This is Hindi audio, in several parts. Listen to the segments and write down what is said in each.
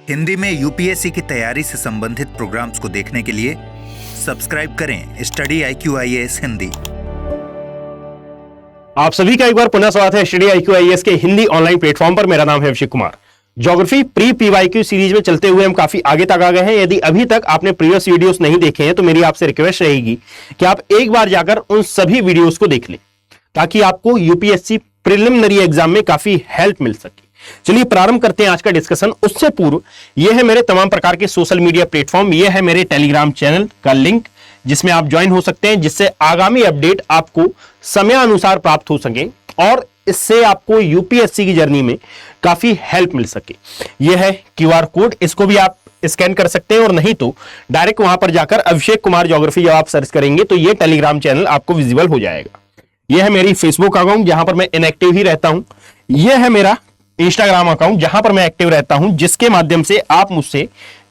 हिंदी में यूपीएससी की तैयारी से संबंधित प्रोग्राम्स को देखने के लिए सब्सक्राइब करें स्टडी IQ-IAS हिंदी। आप सभी का एक बार पुनः स्वागत है स्टडी IQ-IAS के हिंदी ऑनलाइन प्लेटफॉर्म पर। मेरा नाम है Abhishek Kumar. Geography pre PYQ series में चलते हुए हम काफी आगे तक आ गए हैं। यदि अभी तक आपने प्रीवियस वीडियोस नहीं देखे हैं तो मेरी आपसे रिक्वेस्ट रहेगी कि आप एक बार जाकर उन सभी वीडियोस को देख लें ताकि आपको यूपीएससी प्रिलिमिनरी एग्जाम में काफी हेल्प मिल सके। चलिए प्रारंभ करते हैं आज का डिस्कशन। उससे पूर्व यह है मेरे तमाम प्रकार के सोशल मीडिया प्लेटफॉर्म, यह है मेरे टेलीग्राम चैनल का लिंक जिसमें आप ज्वाइन हो सकते हैं, जिससे आगामी अपडेट आपको समयानुसार प्राप्त हो सके और इससे आपको यूपीएससी की जर्नी में काफी हेल्प मिल सके। यह है QR कोड, इसको भी आप स्कैन कर सकते हैं और नहीं तो डायरेक्ट वहां पर जाकर अभिषेक कुमार ज्योग्राफी जब आप सर्च करेंगे तो यह टेलीग्राम चैनल आपको विजिबल हो जाएगा। यह है मेरी फेसबुक अकाउंट जहां पर मैं इनएक्टिव ही रहता हूं। यह है मेरा इंस्टाग्राम अकाउंट जहां पर मैं एक्टिव रहता हूं, जिसके माध्यम से आप मुझसे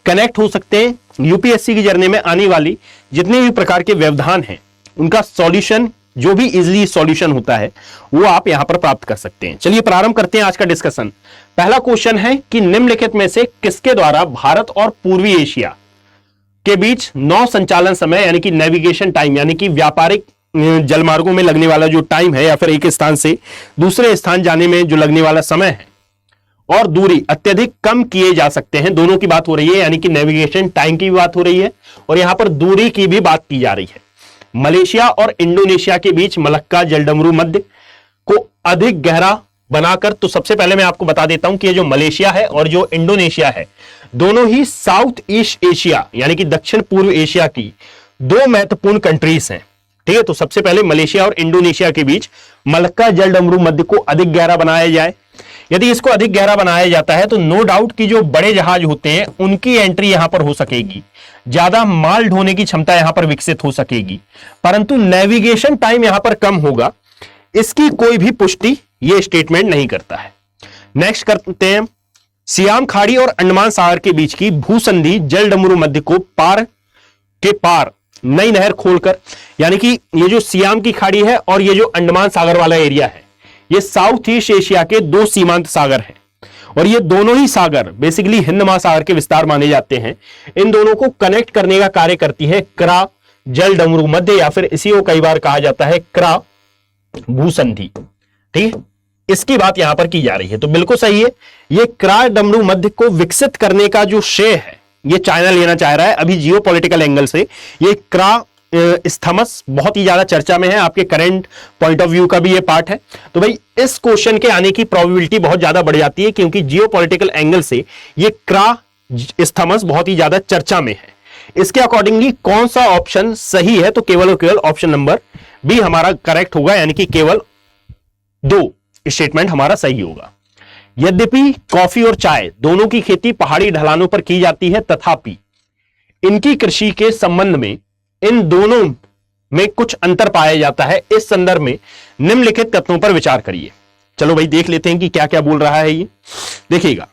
कनेक्ट हो सकते हैं। यूपीएससी की जर्नी में आने वाली जितने भी प्रकार के व्यवधान हैं उनका सॉल्यूशन, जो भी इजीली सॉल्यूशन होता है, वो आप यहां पर प्राप्त कर सकते हैं। चलिए प्रारंभ करते हैं आज का डिस्कशन। पहला क्वेश्चन है कि निम्नलिखित में से किसके द्वारा भारत और पूर्वी एशिया के बीच नौ संचालन समय यानी कि नेविगेशन टाइम यानी कि व्यापारिक जलमार्गों में लगने वाला जो टाइम है या फिर एक स्थान से दूसरे स्थान जाने में जो लगने वाला समय है और दूरी अत्यधिक कम किए जा सकते हैं, दोनों की बात हो रही है, यानी कि नेविगेशन टाइम की भी बात हो रही है और यहां पर दूरी की भी बात की जा रही है। मलेशिया और इंडोनेशिया के बीच मलक्का जलडमरू मध्य को अधिक गहरा बनाकर, तो सबसे पहले मैं आपको बता देता हूं कि ये जो मलेशिया है और जो इंडोनेशिया है दोनों ही साउथ ईस्ट एशिया यानी कि दक्षिण पूर्व एशिया की दो महत्वपूर्ण कंट्रीज हैं। ठीक है, तो सबसे पहले मलेशिया और इंडोनेशिया के बीच मलक्का जलडमरू मध्य को अधिक गहरा बनाया जाए। यदि इसको अधिक गहरा बनाया जाता है तो नो डाउट कि जो बड़े जहाज होते हैं उनकी एंट्री यहां पर हो सकेगी, ज्यादा माल ढोने की क्षमता यहां पर विकसित हो सकेगी, परंतु नेविगेशन टाइम यहां पर कम होगा। इसकी कोई भी पुष्टि यह स्टेटमेंट नहीं करता है। नेक्स्ट करते हैं, सियाम खाड़ी और अंडमान सागर के बीच की भूसंधि जलडमरू मध्य को पार नई नहर खोलकर, यानी कि ये जो सियाम की खाड़ी है और ये जो अंडमान सागर वाला एरिया है, ये साउथ ईस्ट एशिया के दो सीमांत सागर हैं और ये दोनों ही सागर बेसिकली हिंद महासागर के विस्तार माने जाते हैं। इन दोनों को कनेक्ट करने का कार्य करती है क्रा जलडमरू मध्य या फिर इसी को कई बार कहा जाता है क्रा भूसंधि। ठीक है, इसकी बात यहां पर की जा रही है, तो बिल्कुल सही है। ये क्रा डमरू मध्य को विकसित करने का जो श्रेय है ये चाइना लेना चाह रहा है। अभी जियोपॉलिटिकल एंगल से ये क्रा स्थमस बहुत ही ज्यादा चर्चा में है, आपके करंट पॉइंट ऑफ व्यू का भी ये पार्ट है। तो भाई इस क्वेश्चन के आने की प्रोबेबिलिटी बहुत ज्यादा बढ़ जाती है क्योंकि जियोपॉलिटिकल एंगल से ये क्रा स्थमस बहुत ही ज्यादा चर्चा में है। इसके अकॉर्डिंगली कौन सा ऑप्शन सही है, तो केवल और केवल ऑप्शन नंबर बी हमारा करेक्ट होगा, यानी कि केवल 2 स्टेटमेंट हमारा सही होगा। यद्यपि कॉफी और चाय दोनों की खेती पहाड़ी ढलानों पर की जाती है, तथापि इनकी कृषि के संबंध में इन दोनों में कुछ अंतर पाया जाता है। इस संदर्भ में निम्नलिखित तत्वों पर विचार करिए। चलो भाई देख लेते हैं कि क्या क्या बोल रहा है ये। देखिएगा,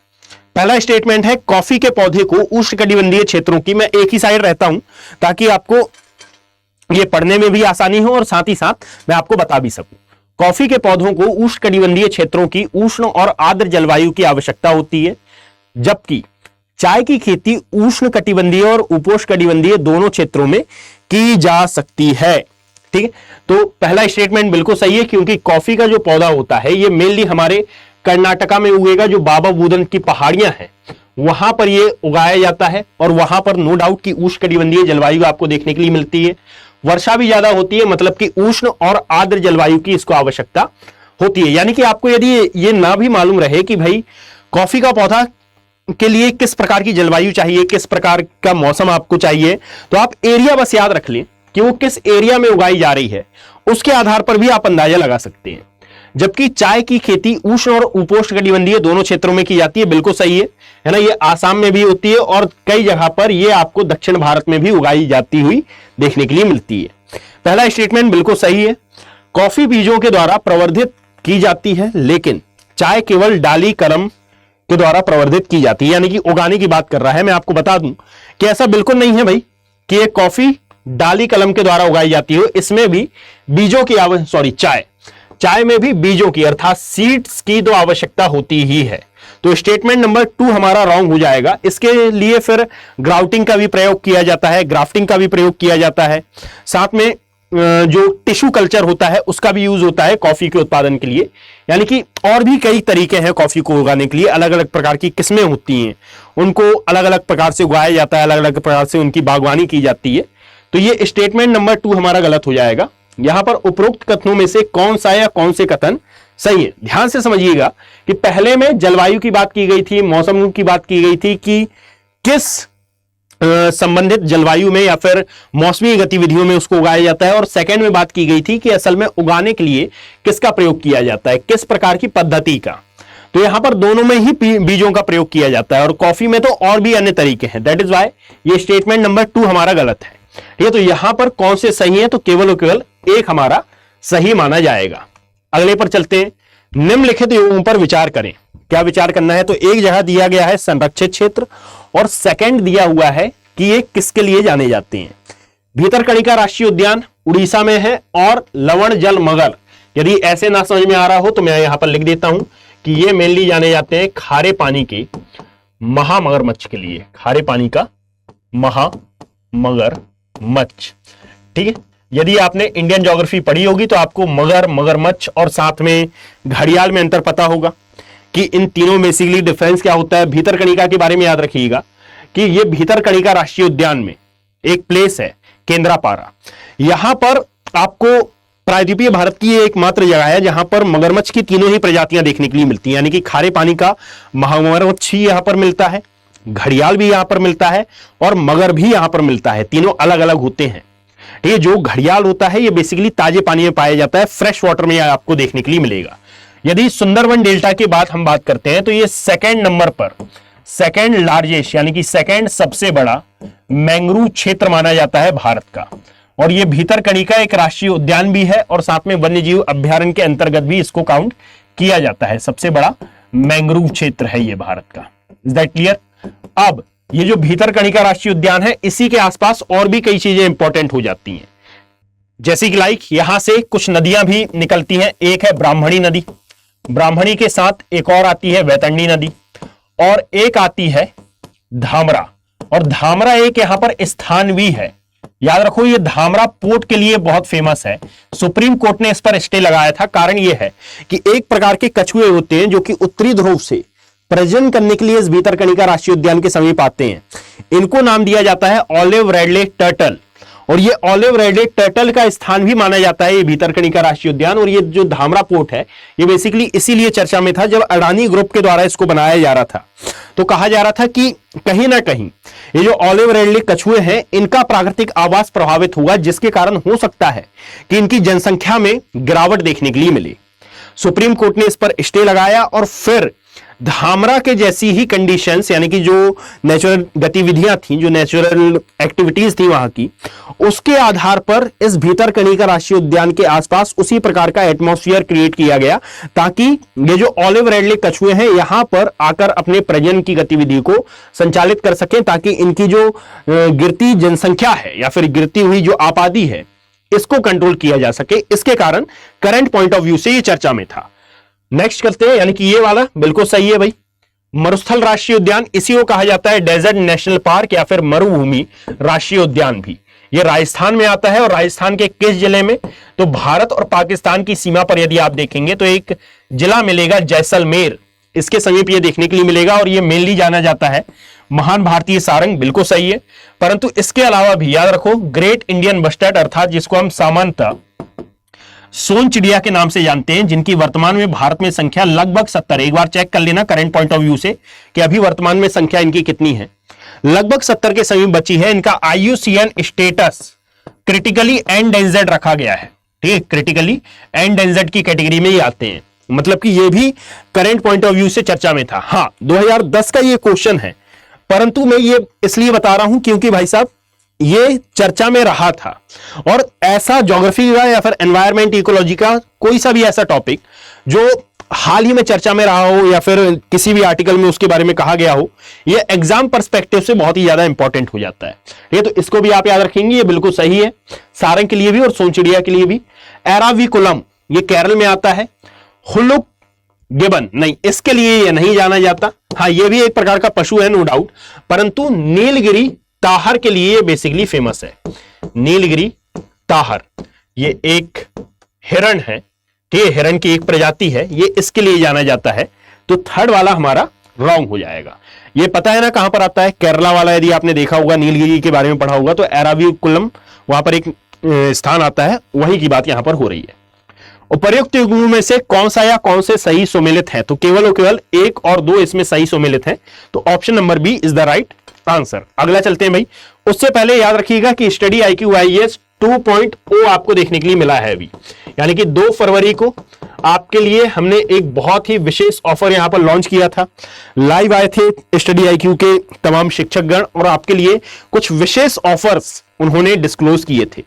पहला स्टेटमेंट है कॉफी के पौधे को उष्णकटिबंधीय क्षेत्रों की, मैं एक ही साइड रहता हूं ताकि आपको ये पढ़ने में भी आसानी हो और साथ ही साथ मैं आपको बता भी सकूं। कॉफी के पौधों को उष्णकटिबंधीय क्षेत्रों की उष्ण और आर्द्र जलवायु की आवश्यकता होती है, जबकि चाय की खेती उष्णकटिबंधीय और उपोष्णकटिबंधीय दोनों क्षेत्रों में की जा सकती है। ठीक है, तो पहला स्टेटमेंट बिल्कुल सही है क्योंकि कॉफी का जो पौधा होता है ये मेनली हमारे कर्नाटका में उगेगा, जो बाबा बुदन की पहाड़ियां हैं वहां पर ये उगाया जाता है और वहां पर नो डाउट की उष्णकटिबंधीय जलवायु आपको देखने के लिए मिलती है। वर्षा भी ज्यादा होती है, मतलब कि उष्ण और आर्द्र जलवायु की इसको आवश्यकता होती है। यानी कि आपको यदि ये ना भी मालूम रहे कि भाई कॉफी का पौधा के लिए किस प्रकार की जलवायु चाहिए, किस प्रकार का मौसम आपको चाहिए, तो आप एरिया बस याद रख लें कि वो किस एरिया में उगाई जा रही है, उसके आधार पर भी आप अंदाजा लगा सकते हैं। जबकि चाय की खेती उष्ण और उपोष्णकटिबंधीय दोनों क्षेत्रों में की जाती है, बिल्कुल सही है ना। ये आसाम में भी होती है और कई जगह पर ये आपको दक्षिण भारत में भी उगाई जाती हुई देखने के लिए मिलती है। पहला स्टेटमेंट बिल्कुल सही है। कॉफी बीजों के द्वारा प्रवर्धित की जाती है, लेकिन चाय केवल डाली कलम के द्वारा प्रवर्धित की जाती है, यानी कि उगाने की बात कर रहा है। मैं आपको बता दूं कि ऐसा बिल्कुल नहीं है भाई कि ये कॉफी डाली कलम के द्वारा उगाई जाती है। इसमें भी बीजों की चाय में भी बीजों की अर्थात सीड्स की तो आवश्यकता होती ही है। तो स्टेटमेंट नंबर 2 हमारा रॉन्ग हो जाएगा। इसके लिए फिर ग्राउटिंग का भी प्रयोग किया जाता है, ग्राफ्टिंग का भी प्रयोग किया जाता है, साथ में जो टिश्यू कल्चर होता है उसका भी यूज होता है कॉफी के उत्पादन के लिए। यानी कि और भी कई तरीके हैं कॉफी को उगाने के लिए, अलग अलग प्रकार की किस्में होती हैं, उनको अलग अलग प्रकार से उगाया जाता है, अलग अलग प्रकार से उनकी बागवानी की जाती है। तो ये स्टेटमेंट नंबर 2 हमारा गलत हो जाएगा। यहां पर उपरोक्त कथनों में से कौन सा या कौन से कथन सही है? ध्यान से समझिएगा कि पहले में जलवायु की बात की गई थी, मौसम की बात की गई थी कि किस संबंधित जलवायु में या फिर मौसमी गतिविधियों में उसको उगाया जाता है, और सेकंड में बात की गई थी कि असल में उगाने के लिए किसका प्रयोग किया जाता है, किस प्रकार की पद्धति का। तो यहां पर दोनों में ही बीजों का प्रयोग किया जाता है, और कॉफी में तो और भी अन्य तरीके हैं। दैट इज वाई ये स्टेटमेंट नंबर 2 हमारा गलत है। ठीक है, तो यहां पर कौन से सही है? तो केवल और केवल एक हमारा सही माना जाएगा। अगले पर चलते हैं। निम्नलिखित योगों पर विचार करें। क्या विचार करना है? तो एक जगह दिया गया है संरक्षित क्षेत्र, और सेकंड दिया हुआ है कि ये किसके लिए जाने जाते हैं। भीतरकणिका राष्ट्रीय उद्यान उड़ीसा में है, और लवण जल मगर, यदि ऐसे ना समझ में आ रहा हो तो मैं यहां पर लिख देता हूं कि ये मेनली जाने जाते हैं खारे पानी के महामगरमच्छ के लिए, खारे पानी का महामगरमच्छ। ठीक है, यदि आपने इंडियन ज्योग्राफी पढ़ी होगी तो आपको मगर, मगरमच्छ और साथ में घड़ियाल में अंतर पता होगा कि इन तीनों में बेसिकली डिफरेंस क्या होता है। भीतरकणिका के बारे में याद रखिएगा कि ये भीतरकणिका राष्ट्रीय उद्यान में एक प्लेस है केंद्रापारा। यहां पर आपको प्रायद्वीपीय भारत की एकमात्र जगह है जहां पर मगरमच्छ की तीनों ही प्रजातियां देखने के लिए मिलती हैं। यानी कि खारे पानी का महामगरमच्छ ही यहां पर मिलता है, घड़ियाल भी यहां पर मिलता है, और मगर भी यहां पर मिलता है। तीनों अलग अलग होते हैं। ये जो घड़ियाल होता है ये बेसिकली ताजे पानी में पाया जाता है, फ्रेश वाटर में आपको देखने के लिए मिलेगा। यदि सुंदरवन डेल्टा की हम बात करते हैं तो ये सेकंड नंबर पर, सेकंड लार्जेस्ट यानी कि सेकंड सबसे बड़ा मैंग्रोव क्षेत्र माना जाता है भारत का। और ये भीतरकणिका एक राष्ट्रीय उद्यान भी है, और साथ में वन्यजीव अभ्यारण्य के अंतर्गत भी इसको काउंट किया जाता है। सबसे बड़ा मैंग्रोव क्षेत्र है ये भारत का। Is that clear? अब ये जो भीतरकणिका राष्ट्रीय उद्यान है, इसी के आसपास और भी कई चीजें इंपॉर्टेंट हो जाती हैं, जैसे कि लाइक यहां से कुछ नदियां भी निकलती हैं। एक है ब्राह्मणी नदी, ब्राह्मणी के साथ एक और आती है वैतरणी नदी, और एक आती है धामरा। और धामरा एक यहां पर स्थान भी है। याद रखो ये धामरा पोर्ट के लिए बहुत फेमस है। सुप्रीम कोर्ट ने इस पर स्टे लगाया था। कारण यह है कि एक प्रकार के कछुए होते हैं जो कि उत्तरी ध्रुव से प्रजनन करने के लिए इस भीतरकणिका राष्ट्रीय उद्यान के समीप आते हैं। इनको नाम दिया जाता है ऑलिव रेडले टर्टल, और ये ऑलिव रेडले टर्टल का स्थान भी माना जाता है ये भीतरकणिका राष्ट्रीय उद्यान। और ये जो धामरा पोर्ट है ये बेसिकली इसीलिए चर्चा में था जब अडानी ग्रुप के द्वारा इसको बनाया जा रहा था, तो कहा जा रहा था कि कहीं ना कहीं ये जो ऑलिव रेडले कछुए हैं इनका प्राकृतिक आवास प्रभावित हुआ, जिसके कारण हो सकता है कि इनकी जनसंख्या में गिरावट देखने के लिए मिले। सुप्रीम कोर्ट ने इस पर स्टे लगाया, और फिर धामरा के जैसी ही कंडीशंस यानी कि जो नेचुरल गतिविधियां थी, जो नेचुरल एक्टिविटीज थी वहां की, उसके आधार पर इस भीतरकणिका राष्ट्रीय उद्यान के आसपास उसी प्रकार का एटमॉस्फेयर क्रिएट किया गया, ताकि ये जो ऑलिव रेडले कछुए हैं यहां पर आकर अपने प्रजनन की गतिविधि को संचालित कर सकें, ताकि इनकी जो गिरती जनसंख्या है या फिर गिरती हुई जो आबादी है इसको कंट्रोल किया जा सके। इसके कारण करंट पॉइंट ऑफ व्यू से ये चर्चा में था। नेक्स्ट करते हैं, यानी कि ये वाला बिल्कुल सही है भाई। मरुस्थल राष्ट्रीय उद्यान, इसी को कहा जाता है डेजर्ट नेशनल पार्क या फिर मरुभूमि राष्ट्रीय उद्यान भी। ये राजस्थान में आता है, और राजस्थान के किस जिले में? तो भारत और पाकिस्तान की सीमा पर यदि आप देखेंगे तो एक जिला मिलेगा जैसलमेर, इसके समीप ये देखने के लिए मिलेगा। और ये मेनली जाना जाता है महान भारतीय सारंग, बिल्कुल सही है। परंतु इसके अलावा भी याद रखो ग्रेट इंडियन बस्टर्ड, अर्थात जिसको हम सामान्यतः सोन चिड़िया के नाम से जानते हैं, जिनकी वर्तमान में भारत में संख्या लगभग 70, एक बार चेक कर लेना करंट पॉइंट ऑफ व्यू से कि अभी वर्तमान में संख्या इनकी कितनी है। लगभग 70 के समीप बची है। इनका IUCN स्टेटस क्रिटिकली एंडेंजर्ड रखा गया है। ठीक है, क्रिटिकली एंडेंजर्ड की कैटेगरी में ही आते हैं, मतलब कि ये भी करंट पॉइंट ऑफ व्यू से चर्चा में था। हाँ, 2010 का ये क्वेश्चन है, परंतु मैं ये इसलिए बता रहा हूं क्योंकि भाई साहब ये चर्चा में रहा था। और ऐसा ज्योग्राफी का या फिर एनवायरमेंट इकोलॉजी का कोई सा भी ऐसा टॉपिक जो हाल ही में चर्चा में रहा हो या फिर किसी भी आर्टिकल में उसके बारे में कहा गया हो, ये एग्जाम पर्सपेक्टिव से बहुत ही ज्यादा इंपॉर्टेंट हो जाता है। ये तो इसको भी आप याद रखेंगे, ये बिल्कुल सही है सारंग के लिए भी और सोनचिड़िया के लिए भी। एराविकुलम ये केरल में आता है। हुलुक गिबन नहीं, इसके लिए ये नहीं जाना जाता। हाँ, ये भी एक प्रकार का पशु है नो डाउट, परंतु नीलगिरी ताहर के लिए ये बेसिकली फेमस है। नीलगिरी ताहर ये एक हिरण है, ठीक है, हिरण की एक प्रजाति है, ये इसके लिए जाना जाता है। तो थर्ड वाला हमारा रॉन्ग हो जाएगा। ये पता है ना कहां पर आता है, केरला वाला, यदि आपने देखा होगा नीलगिरी के बारे में पढ़ा होगा तो एराविकुलम वहां पर एक स्थान आता है, वहीं की बात यहां पर हो रही है। उपर्युक्त युग्मों में से कौन सा या कौन से सही सुमेलित है, तो केवल और केवल 1 और 2 इसमें सही सुमेलित है, तो option number B is the right answer. अगला चलते हैं भाई। उससे पहले याद रखिएगा कि स्टडी IQ IAS 2.0 आपको देखने के लिए मिला है अभी, यानी कि 2 फरवरी को आपके लिए हमने एक बहुत ही विशेष ऑफर यहां पर लॉन्च किया था। लाइव आए थे स्टडी IQ के तमाम शिक्षकगण और आपके लिए कुछ विशेष ऑफर्स उन्होंने डिस्क्लोज किए थे।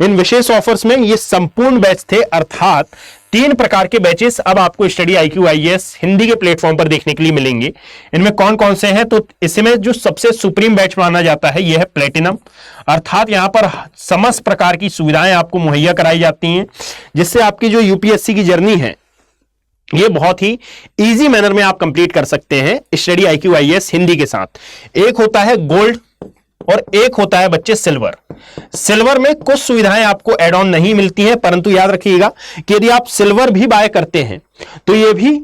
इन विशेष ऑफर्स में ये संपूर्ण बैच थे, अर्थात 3 प्रकार के बैचेस अब आपको स्टडी IQ IAS हिंदी के प्लेटफॉर्म पर देखने के लिए मिलेंगे। इनमें कौन कौन से हैं, तो इसमें जो सबसे सुप्रीम बैच माना जाता है यह है प्लेटिनम, अर्थात यहां पर समस्त प्रकार की सुविधाएं आपको मुहैया कराई जाती हैं, जिससे आपकी जो UPSC की जर्नी है ये बहुत ही इजी मैनर में आप कंप्लीट कर सकते हैं स्टडी IQ IAS हिंदी के साथ। एक होता है गोल्ड और एक होता है बच्चे सिल्वर। सिल्वर में कुछ सुविधाएं आपको एड ऑन नहीं मिलती हैं, परंतु याद रखिएगा कि यदि आप सिल्वर भी बाय करते हैं तो ये भी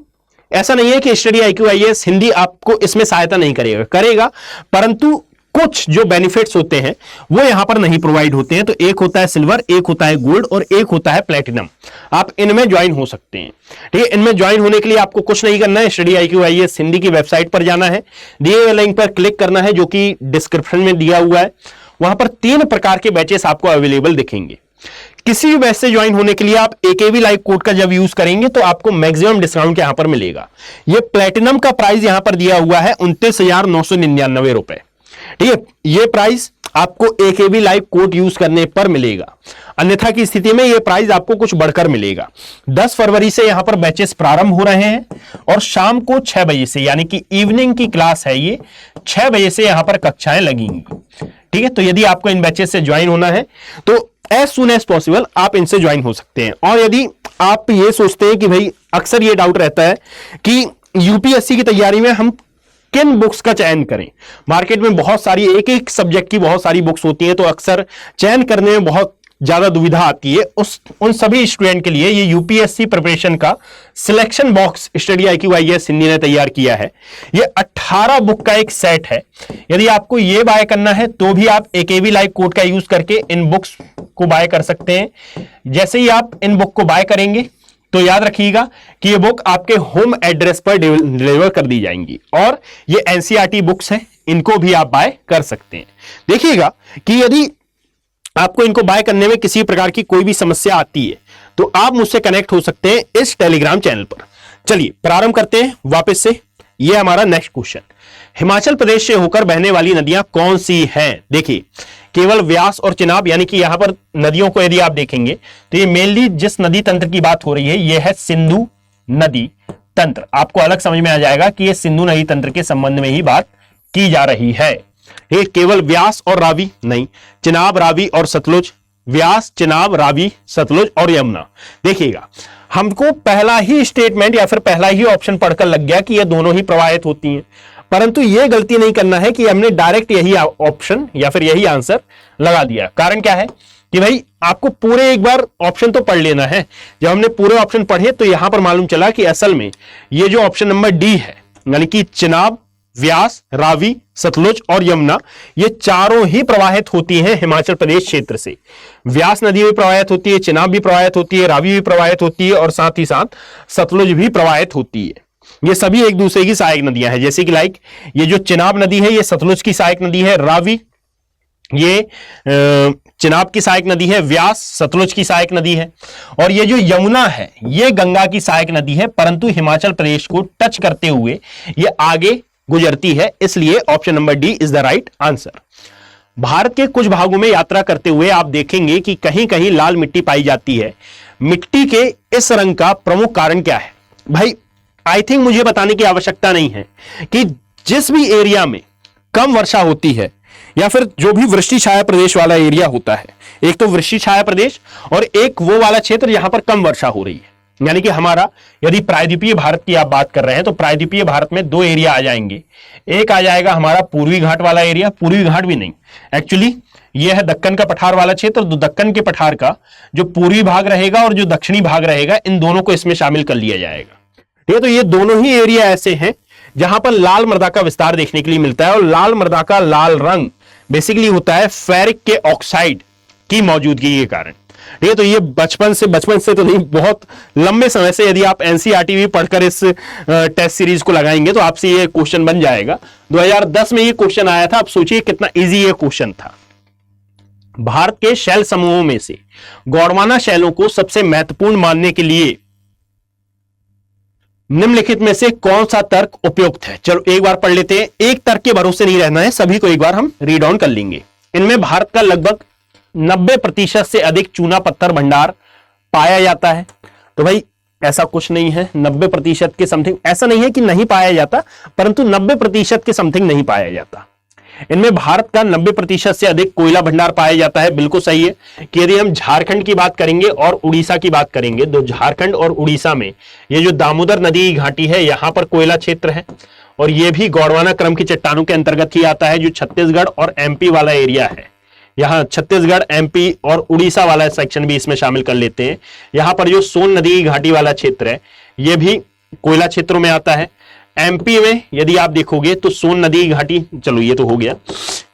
ऐसा नहीं है कि स्टडी IQ IAS हिंदी आपको इसमें सहायता नहीं करेगा, परंतु कुछ जो बेनिफिट्स होते हैं वो यहां पर नहीं प्रोवाइड होते हैं। तो एक होता है सिल्वर, एक होता है गोल्ड और एक होता है प्लेटिनम। आप इनमें ज्वाइन हो सकते हैं, ठीक है। इनमें ज्वाइन होने के लिए आपको कुछ नहीं करना है, स्टडी IQ IAS हिंदी की वेबसाइट पर जाना है, दिए हुए लिंक पर क्लिक करना है जो कि डिस्क्रिप्शन में दिया हुआ है। वहां पर 3 प्रकार के बैचेस आपको अवेलेबल दिखेंगे। किसी भी बैच से ज्वाइन होने के लिए आप AKB लाइव कोड का जब यूज करेंगे तो आपको मैक्सिमम डिस्काउंट यहां पर मिलेगा। यह प्लेटिनम का प्राइस यहां पर दिया हुआ है 29,999 रुपए, ठीक है। यह प्राइस आपको AKB लाइव कोड यूज करने पर मिलेगा, अन्यथा की स्थिति में यह प्राइस आपको कुछ बढ़कर मिलेगा। 10 फरवरी से यहां पर बैचेस प्रारंभ हो रहे हैं और शाम को 6 बजे से, यानी कि इवनिंग की क्लास है, ये 6 बजे से यहां पर कक्षाएं लगेंगी, ठीक है। तो यदि आपको इन बैचेस से ज्वाइन होना है तो एज सुन एज पॉसिबल आप इनसे ज्वाइन हो सकते हैं। और यदि आप ये सोचते हैं कि भाई अक्सर ये डाउट रहता है कि UPSC की तैयारी में हम किन बुक्स का चयन करें, मार्केट में बहुत सारी एक सब्जेक्ट की बहुत सारी बुक्स होती हैं, तो अक्सर चयन करने में बहुत ज्यादा दुविधा आती है। उन सभी स्टूडेंट के लिए ये UPSC प्रिपरेशन का selection box study IQ IAS Hindi ने तैयार किया है। ये 18 बुक का एक सेट है। यदि आपको ये बाय करना है तो भी आप AKB लाइव कोड का यूज करके इन बुक्स को बाय कर सकते हैं। जैसे ही आप इन बुक को बाय करेंगे तो याद रखिएगा कि ये बुक आपके होम एड्रेस पर डिलीवर कर दी जाएंगी। और ये NCERT बुक्स हैं, इनको भी आप बाय कर सकते हैं। देखिएगा कि यदि आपको इनको बाय करने में किसी प्रकार की कोई भी समस्या आती है तो आप मुझसे कनेक्ट हो सकते हैं इस टेलीग्राम चैनल पर। चलिए प्रारंभ करते हैं वापस से। ये हमारा नेक्स्ट क्वेश्चन, हिमाचल प्रदेश से होकर बहने वाली नदियां कौन सी हैं? देखिए केवल व्यास और चिनाब, यानी कि यहां पर नदियों को यदि आप देखेंगे तो ये मेनली जिस नदी तंत्र की बात हो रही है यह है सिंधु नदी तंत्र। आपको अलग समझ में आ जाएगा कि यह सिंधु नदी तंत्र के संबंध में ही बात की जा रही है। ये केवल व्यास और रावी नहीं, चिनाब, रावी और सतलुज, व्यास, चिनाब, रावी, सतलुज और यमुना। देखिएगा हमको पहला ही स्टेटमेंट या फिर पहला ही ऑप्शन पढ़कर लग गया कि ये दोनों ही प्रवाहित होती हैं, परंतु ये गलती नहीं करना है कि हमने डायरेक्ट यही ऑप्शन या फिर यही आंसर लगा दिया। कारण क्या है कि भाई आपको पूरे एक बार ऑप्शन तो पढ़ लेना है। जब हमने पूरे ऑप्शन पढ़े तो यहां पर मालूम चला कि असल में ये जो ऑप्शन नंबर डी है, यानी कि चिनाब, व्यास, रावी, सतलुज और यमुना, ये चारों ही प्रवाहित होती हैं हिमाचल प्रदेश क्षेत्र से। व्यास नदी भी प्रवाहित होती है, चिनाब भी प्रवाहित होती है, रावी भी प्रवाहित होती है और साथ ही साथ सतलुज भी प्रवाहित होती है। ये सभी एक दूसरे की सहायक नदियां हैं। जैसे कि लाइक ये जो चिनाब नदी है ये सतलुज की सहायक नदी है, रावी ये चिनाब की सहायक नदी है, व्यास सतलुज की सहायक नदी है और ये जो यमुना है ये गंगा की सहायक नदी है, परंतु हिमाचल प्रदेश को टच करते हुए ये आगे गुजरती है। इसलिए option number D is the right answer. Bharat के कुछ भागों में यात्रा करते हुए आप देखेंगे कि कहीं कहीं लाल मिट्टी पाई जाती है। मिट्टी के इस रंग का प्रमुख कारण क्या है? भाई आई थिंक मुझे बताने की आवश्यकता नहीं है कि जिस भी एरिया में कम वर्षा होती है या फिर जो भी वृष्टि छाया प्रदेश वाला एरिया होता है, एक तो वृष्टि छाया प्रदेश और एक वो वाला क्षेत्र जहां पर कम वर्षा हो रही है, यानी कि हमारा यदि प्रायद्वीपीय भारत की आप बात कर रहे हैं तो प्रायद्वीपीय भारत में दो एरिया आ जाएंगे। एक आ जाएगा हमारा पूर्वी घाट वाला एरिया, पूर्वी घाट भी नहीं, एक्चुअली यह है दक्कन का पठार वाला क्षेत्र। तो दक्कन के पठार का जो पूर्वी भाग रहेगा और जो दक्षिणी भाग रहेगा, इन दोनों को इसमें शामिल कर लिया जाएगा। ठीक है, तो ये दोनों ही एरिया ऐसे हैं जहां पर लाल मृदा का विस्तार देखने के लिए मिलता है। और लाल मृदा का लाल रंग बेसिकली होता है फेरिक के ऑक्साइड की मौजूदगी के कारण। ठीक है, तो ये बचपन से तो नहीं, बहुत लंबे समय से यदि आप एनसीईआरटी भी पढ़कर इस टेस्ट सीरीज को लगाएंगे तो आपसे ये क्वेश्चन बन जाएगा। 2010 में ये क्वेश्चन आया था। आप सोचिए कितना इजी ये क्वेश्चन था। भारत के शैल समूहों में से गोंडवाना शैलों को सबसे महत्वपूर्ण मानने के लिए निम्नलिखित में से कौन सा तर्क उपयुक्त है? चलो एक बार पढ़ लेते हैं, एक तर्क के भरोसे नहीं रहना है, सभी को एक बार हम रीड ऑन कर लेंगे। इनमें भारत का लगभग 90% से अधिक चूना पत्थर भंडार पाया जाता है। तो भाई ऐसा कुछ नहीं है, 90% के समथिंग ऐसा नहीं है कि नहीं पाया जाता, परंतु 90% के समथिंग नहीं पाया जाता। इनमें भारत का 90% से अधिक कोयला भंडार पाया जाता है। बिल्कुल सही है कि यदि हम झारखंड की बात करेंगे और उड़ीसा की बात करेंगे तो झारखंड और उड़ीसा में ये जो दामोदर नदी की घाटी है, यहां पर कोयला क्षेत्र है और यह भी गोंडवाना क्रम की चट्टानों के अंतर्गत ही आता है। जो छत्तीसगढ़ और एमपी वाला एरिया है, यहां छत्तीसगढ़, एमपी और उड़ीसा वाला सेक्शन भी इसमें शामिल कर लेते हैं। यहां पर जो सोन नदी की घाटी वाला क्षेत्र है, यह भी कोयला क्षेत्रों में आता है। एमपी में यदि आप देखोगे तो सोन नदी की घाटी, चलो ये तो हो गया।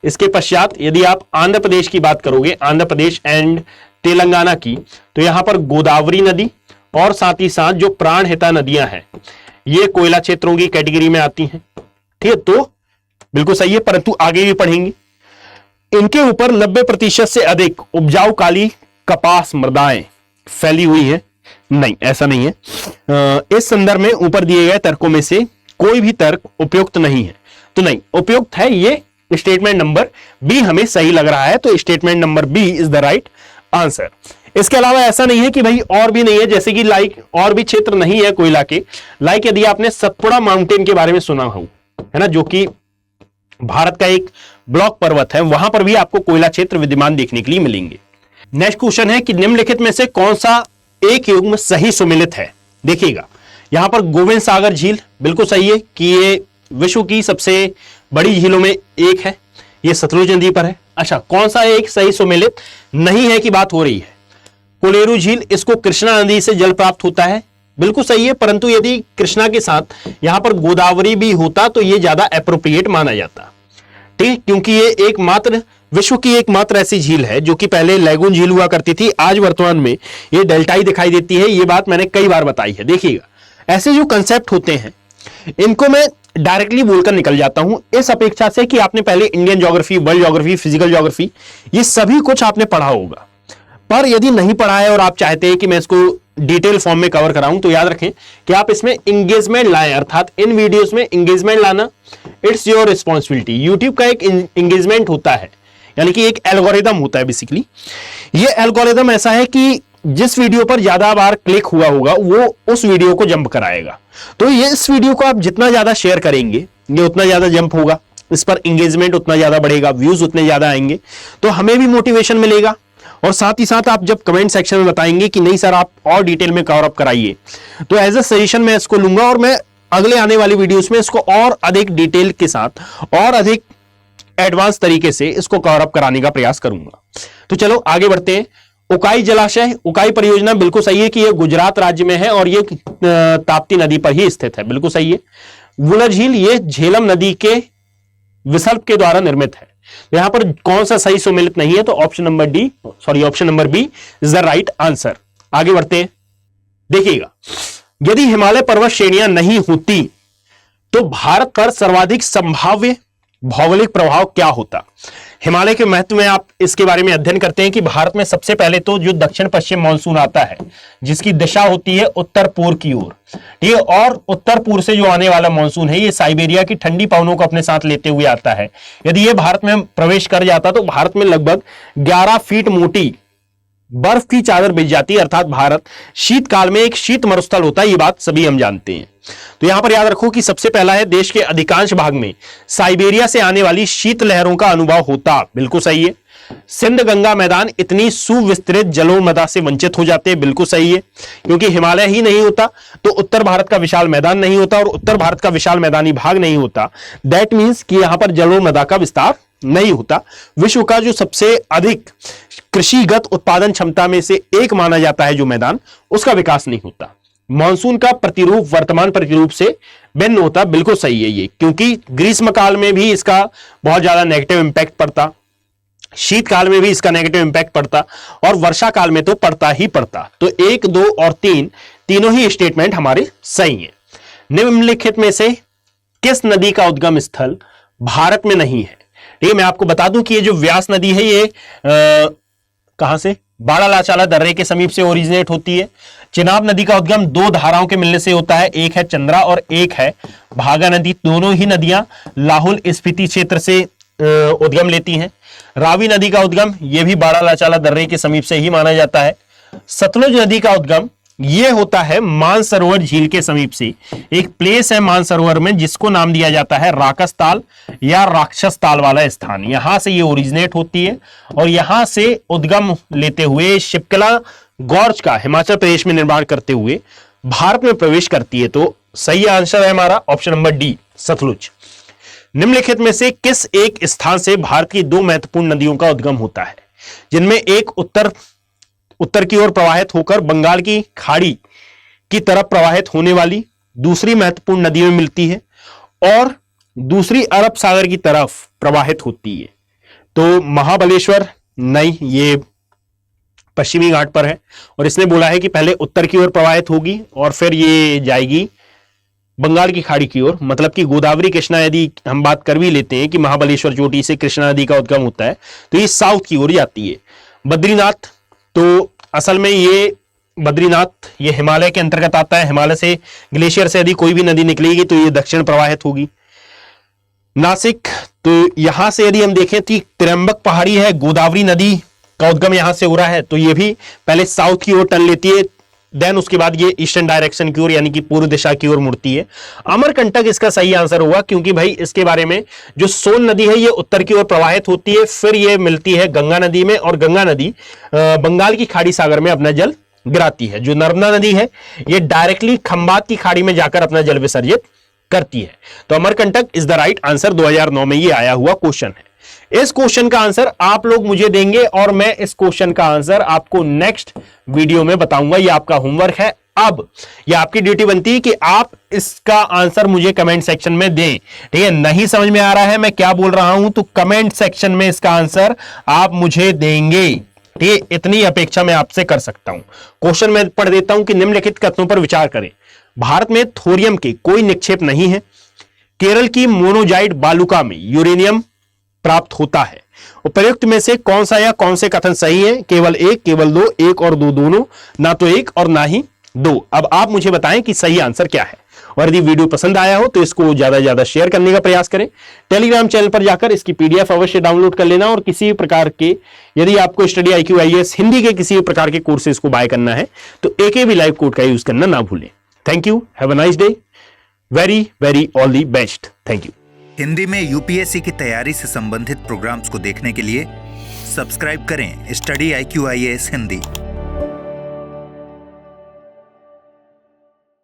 इसके पश्चात यदि आप आंध्र प्रदेश की बात करोगे, आंध्र प्रदेश एंड तेलंगाना की, तो यहां पर गोदावरी नदी और साथ ही साथ जो प्राणहिता नदियां हैं, ये कोयला क्षेत्रों की कैटेगरी में आती हैं। ठीक है, तो बिल्कुल सही है, परंतु आगे भी पढ़ेंगे। इनके ऊपर 90% से अधिक उपजाऊ काली कपास मृदाएं फैली हुई है। नहीं, ऐसा नहीं है। इस संदर्भ में ऊपर दिए गए तर्कों में से कोई भी तर्क उपयुक्त नहीं है। तो नहीं, उपयुक्त है ये स्टेटमेंट नंबर बी, हमें सही लग रहा है। तो statement number B is the right answer. इसके अलावा ऐसा नहीं है कि भाई और भी नहीं है, जैसे कि लाइक और भी क्षेत्र नहीं है कोयला के। लाइक यदि आपने सतपुड़ा माउंटेन के बारे में सुना हो, है ना, जो कि भारत का एक ब्लॉक पर्वत है, वहां पर भी आपको कोयला क्षेत्र विद्यमान देखने के लिए मिलेंगे। नेक्स्ट क्वेश्चन है कि निम्नलिखित में से कौन सा एक युग्म सही सुमेलित है? देखिएगा, यहां पर गोविंद सागर झील बिल्कुल सही है कि ये विश्व की सबसे बड़ी झीलों में एक है, ये सतलुज नदी पर है। अच्छा, कौन सा एक सही सुमेलित नहीं है की बात हो रही है? कोलेरू झील, इसको कृष्णा नदी से जल प्राप्त होता है, बिल्कुल सही है, परंतु यदि कृष्णा के साथ यहां पर गोदावरी भी होता तो यह ज्यादा एप्रोप्रिएट माना जाता। ठीक, क्योंकि ये एकमात्र विश्व की एकमात्र ऐसी झील है जो कि पहले लैगून झील हुआ करती थी, आज वर्तमान में ये डेल्टाई दिखाई देती है। ये बात मैंने कई बार बताई है। देखिएगा, ऐसे जो कंसेप्ट होते हैं इनको मैं डायरेक्टली बोलकर निकल जाता हूं, इस अपेक्षा से कि आपने पहले Indian geography, world geography, physical geography, ये सभी कुछ आपने पढ़ा होगा। पर यदि नहीं पढ़ा है और आप चाहते हैं कि मैं इसको डिटेल फॉर्म में कवर कराऊं, तो याद रखें कि आप इसमें इंगेजमेंट लाएं, अर्थात इन वीडियोस में इंगेजमेंट लाना इट्स योर रिस्पॉन्सिबिलिटी। यूट्यूब का एक इंगेजमेंट होता है, यानी कि एक एल्गोरिदम होता है। बेसिकली ये एल्गोरिदम ऐसा है कि जिस वीडियो पर ज्यादा बार क्लिक हुआ होगा वो उस वीडियो को जंप कराएगा। तो ये इस वीडियो को आप जितना ज्यादा शेयर करेंगे ये उतना ज्यादा जंप होगा, इस पर इंगेजमेंट उतना ज्यादा बढ़ेगा, व्यूज उतने ज्यादा आएंगे, तो हमें भी मोटिवेशन मिलेगा। और साथ ही साथ आप जब कमेंट सेक्शन में बताएंगे कि नहीं सर आप और डिटेल में कवर अप कराइए, तो एज अ सजेशन मैं इसको लूंगा और मैं अगले आने वाली वीडियोस में इसको और अधिक डिटेल के साथ और अधिक एडवांस तरीके से इसको कवर अप कराने का प्रयास करूंगा। तो चलो आगे बढ़ते हैं। उकाई जलाशय, उकाई परियोजना बिल्कुल सही है कि यह गुजरात राज्य में है और यह ताप्ती नदी पर ही स्थित है, बिल्कुल सही है। वुना झील, यह झेलम नदी के विसर्ग के द्वारा निर्मित है। यहां पर कौन सा सही सुमेलित नहीं है? तो option number B is the right answer. आगे बढ़ते हैं। देखिएगा, यदि हिमालय पर्वत श्रेणियां नहीं होती तो भारत पर सर्वाधिक संभाव्य भौगोलिक प्रभाव क्या होता? हिमालय के महत्व में आप इसके बारे में अध्ययन करते हैं कि भारत में सबसे पहले तो जो दक्षिण पश्चिम मानसून आता है जिसकी दिशा होती है उत्तर पूर्व की ओर, ठीक है, और उत्तर पूर्व से जो आने वाला मानसून है ये साइबेरिया की ठंडी पवनों को अपने साथ लेते हुए आता है। यदि ये भारत में प्रवेश कर जाता तो भारत में लगभग 11 फीट मोटी बर्फ की चादर बिछ जाती है, अर्थात भारत शीतकाल में एक शीत मरुस्थल होता है। ये बात सभी हम जानते हैं। तो यहां पर याद रखो कि सबसे पहला है देश के अधिकांश भाग में साइबेरिया से आने वाली शीत लहरों का अनुभव होता, बिल्कुल सही है। सिंध गंगा मैदान इतनी सुविस्तृत जलोमदा से वंचित हो जाते हैं, बिल्कुल सही है, क्योंकि हिमालय ही नहीं होता तो उत्तर भारत का विशाल मैदान नहीं होता, और उत्तर भारत का विशाल मैदानी भाग नहीं होता, दैट मीन्स कि यहां पर जलोमदा का विस्तार नहीं होता। विश्व का जो सबसे अधिक कृषिगत उत्पादन क्षमता में से एक माना जाता है जो मैदान, उसका विकास नहीं होता। मानसून का प्रतिरूप वर्तमान प्रतिरूप से भिन्न होता, बिल्कुल सही है ये, क्योंकि ग्रीष्म काल में भी इसका बहुत ज्यादा नेगेटिव इंपैक्ट पड़ता, शीतकाल में भी इसका नेगेटिव इंपैक्ट पड़ता, और वर्षा काल में तो पड़ता ही पड़ता। तो 1, 2 और 3 तीनों ही स्टेटमेंट हमारे सही हैं। निम्नलिखित में से किस नदी का उद्गम स्थल भारत में नहीं है? ठीक है, मैं आपको बता दूं कि ये जो व्यास नदी है ये कहां से, बाड़ालाचाला दर्रे के समीप से ओरिजिनेट होती है। चिनाब नदी का उद्गम 2 धाराओं के मिलने से होता है, एक है चंद्रा और एक है भागा नदी। दोनों ही नदियां लाहौल स्पीति क्षेत्र से उद्गम लेती हैं। रावी नदी का उद्गम ये भी बाड़ालाचाला दर्रे के समीप से ही माना जाता है। सतलुज नदी का उद्गम ये होता है मानसरोवर झील के समीप से। एक प्लेस है मानसरोवर में जिसको नाम दिया जाता है राकस ताल या राक्षस ताल वाला स्थान, यहां से ये ओरिजिनेट होती है और यहां से उद्गम लेते हुए शिप्कला गॉर्ज का हिमाचल प्रदेश में निर्माण करते हुए भारत में प्रवेश करती है। तो सही आंसर है हमारा ऑप्शन नंबर डी, सतलुज। निम्नलिखित में से किस एक स्थान से भारत की 2 महत्वपूर्ण नदियों का उद्गम होता है, जिनमें एक उत्तर की ओर प्रवाहित होकर बंगाल की खाड़ी की तरफ प्रवाहित होने वाली दूसरी महत्वपूर्ण नदी में मिलती है और दूसरी अरब सागर की तरफ प्रवाहित होती है? तो महाबलेश्वर नहीं, ये पश्चिमी घाट पर है, और इसने बोला है कि पहले उत्तर की ओर प्रवाहित होगी और फिर ये जाएगी बंगाल की खाड़ी की ओर। मतलब कि गोदावरी कृष्णा, यदि हम बात कर भी लेते हैं कि महाबलेश्वर चोटी से कृष्णा नदी का उद्गम होता है, तो ये साउथ की ओर जाती है। बद्रीनाथ, तो असल में ये बद्रीनाथ ये हिमालय के अंतर्गत आता है। हिमालय से ग्लेशियर से यदि कोई भी नदी निकलेगी तो ये दक्षिण प्रवाहित होगी। नासिक, तो यहां से यदि हम देखें तो त्र्यंबक पहाड़ी है, गोदावरी नदी का उद्गम यहां से हो रहा है, तो ये भी पहले साउथ की ओर टर्न लेती है, देन उसके बाद ये ईस्टर्न डायरेक्शन की ओर यानी कि पूर्व दिशा की ओर मुड़ती है। अमरकंटक इसका सही आंसर होगा, क्योंकि भाई इसके बारे में जो सोन नदी है ये उत्तर की ओर प्रवाहित होती है, फिर ये मिलती है गंगा नदी में, और गंगा नदी बंगाल की खाड़ी सागर में अपना जल गिराती है। जो नर्मदा नदी है ये डायरेक्टली खंबात की खाड़ी में जाकर अपना जल विसर्जित करती है। तो Amarkantak is the right answer. 2009 में ये आया हुआ क्वेश्चन है। इस क्वेश्चन का आंसर आप लोग मुझे देंगे और मैं इस क्वेश्चन का आंसर आपको नेक्स्ट वीडियो में बताऊंगा। ये आपका होमवर्क है। अब ये आपकी ड्यूटी बनती है कि आप इसका आंसर मुझे कमेंट सेक्शन में दें। ठीक है, नहीं समझ में आ रहा है मैं क्या बोल रहा हूं तो कमेंट सेक्शन में इसका आंसर आप मुझे देंगे। ठीक है, इतनी अपेक्षा मैं आपसे कर सकता हूं। क्वेश्चन में पढ़ देता हूं कि निम्नलिखित कथनों पर विचार करें। भारत में थोरियम के कोई निक्षेप नहीं है। केरल की मोनोजाइट बालुका में यूरेनियम प्राप्त होता है। उपर्युक्त में से कौन सा या कौन से कथन सही है? केवल एक, केवल दो, एक और दो दोनों, ना तो एक और ना ही दो। अब आप मुझे बताएं कि सही आंसर क्या है। और यदि वीडियो पसंद आया हो तो इसको ज्यादा से ज्यादा शेयर करने का प्रयास करें। टेलीग्राम चैनल पर जाकर इसकी पीडीएफ अवश्य डाउनलोड कर लेना। और किसी भी प्रकार के यदि आपको स्टडी IQ IAS हिंदी के किसी भी प्रकार के कोर्सेज को बाय करना है तो AKB लाइव कोड का यूज करना ना भूलें। Thank you, have a nice day, very very all the best. Thank you. Hindi में UPSC की तैयारी से संबंधित प्रोग्राम्स को देखने के लिए सब्सक्राइब करें स्टडी IQ IAS हिंदी।